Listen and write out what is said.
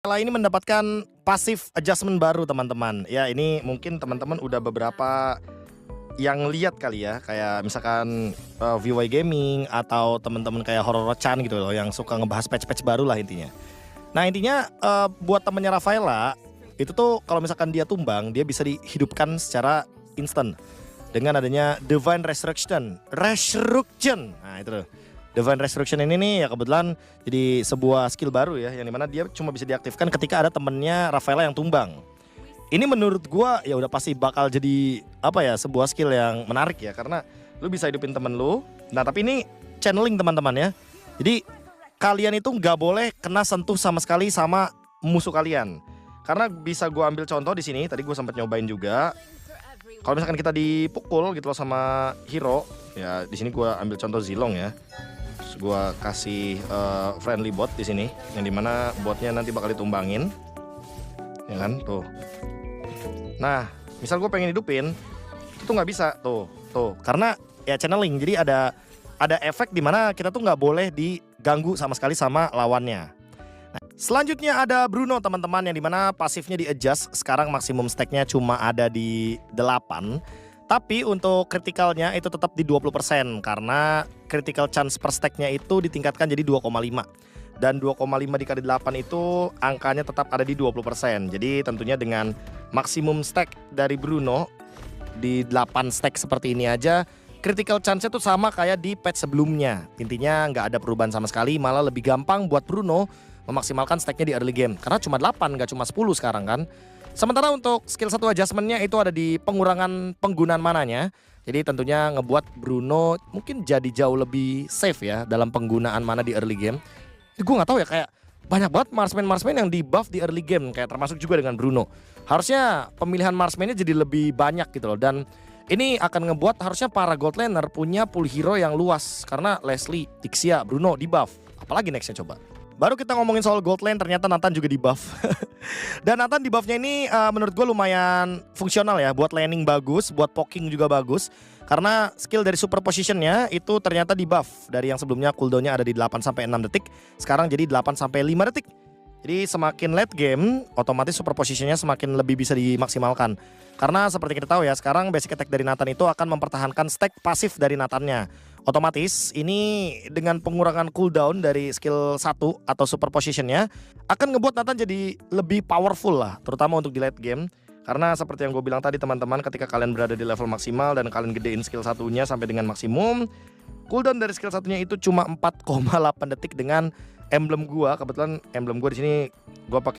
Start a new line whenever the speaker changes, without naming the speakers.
Rafaela ini mendapatkan passive adjustment baru teman-teman. Ya ini mungkin teman-teman udah beberapa yang lihat kali ya, kayak misalkan VY Gaming atau teman-teman kayak Horror-chan gitu loh yang suka ngebahas patch-patch baru lah intinya. Nah intinya buat temennya Rafaela itu tuh kalau misalkan dia tumbang dia bisa dihidupkan secara instan dengan adanya Divine Resurrection. Nah itu loh. Divine Resurrection ini nih ya kebetulan jadi sebuah skill baru ya, yang dimana dia cuma bisa diaktifkan ketika ada temennya Rafaela yang tumbang. Ini menurut gua ya udah pasti bakal jadi apa ya, sebuah skill yang menarik ya, karena lu bisa hidupin temen lu. Nah tapi ini channeling teman-teman ya. Jadi kalian itu nggak boleh kena sentuh sama sekali sama musuh kalian. Karena bisa gua ambil contoh di sini, tadi gua sempat nyobain juga. Kalau misalkan kita dipukul gitu loh sama hero, ya di sini gua ambil contoh Zilong ya. Terus gua kasih friendly bot di sini, yang dimana botnya nanti bakal ditumbangin, ya kan tuh. Nah, misal gue pengen hidupin, itu tuh nggak bisa tuh, karena ya channeling. Jadi ada efek dimana kita tuh nggak boleh diganggu sama sekali sama lawannya. Nah, selanjutnya ada Bruno teman-teman, yang dimana pasifnya di adjust. Sekarang maksimum stacknya cuma ada di 8. Tapi untuk kritikalnya itu tetap di 20%, karena critical chance per stacknya itu ditingkatkan jadi 2,5. Dan 2,5 dikali 8 itu angkanya tetap ada di 20%. Jadi tentunya dengan maksimum stack dari Bruno di 8 stack seperti ini aja, critical chance-nya tuh sama kayak di patch sebelumnya. Intinya nggak ada perubahan sama sekali, malah lebih gampang buat Bruno memaksimalkan stacknya di early game. Karena cuma 8, nggak cuma 10 sekarang kan. Sementara untuk skill 1 adjustment-nya itu ada di pengurangan penggunaan mananya. Jadi tentunya ngebuat Bruno mungkin jadi jauh lebih safe ya dalam penggunaan mana di early game. Gue nggak tahu ya, kayak banyak banget marksman yang di buff di early game, kayak termasuk juga dengan Bruno. Harusnya pemilihan marksman-nya jadi lebih banyak gitu loh, dan ini akan ngebuat harusnya para gold laner punya pool hero yang luas, karena Leslie, Tixia, Bruno di buff. Apalagi nextnya coba. Baru kita ngomongin soal gold lane, ternyata Nathan juga di buff. Dan Nathan di buffnya ini menurut gue lumayan fungsional ya, buat laning bagus, buat poking juga bagus. Karena skill dari super positionnya itu ternyata di buff. Dari yang sebelumnya cooldownnya ada di 8-6 detik, sekarang jadi 8-5 detik. Jadi semakin late game, otomatis super positionnya semakin lebih bisa dimaksimalkan. Karena seperti kita tahu ya, sekarang basic attack dari Nathan itu akan mempertahankan stack pasif dari Nathannya. Otomatis ini dengan pengurangan cooldown dari skill 1 atau super positionnya akan ngebuat Nathan jadi lebih powerful lah, terutama untuk di late game. Karena seperti yang gue bilang tadi teman-teman, ketika kalian berada di level maksimal dan kalian gedein skill satunya sampai dengan maksimum, cooldown dari skill satunya itu cuma 4,8 detik dengan emblem gua. Kebetulan emblem gua di sini gua pakai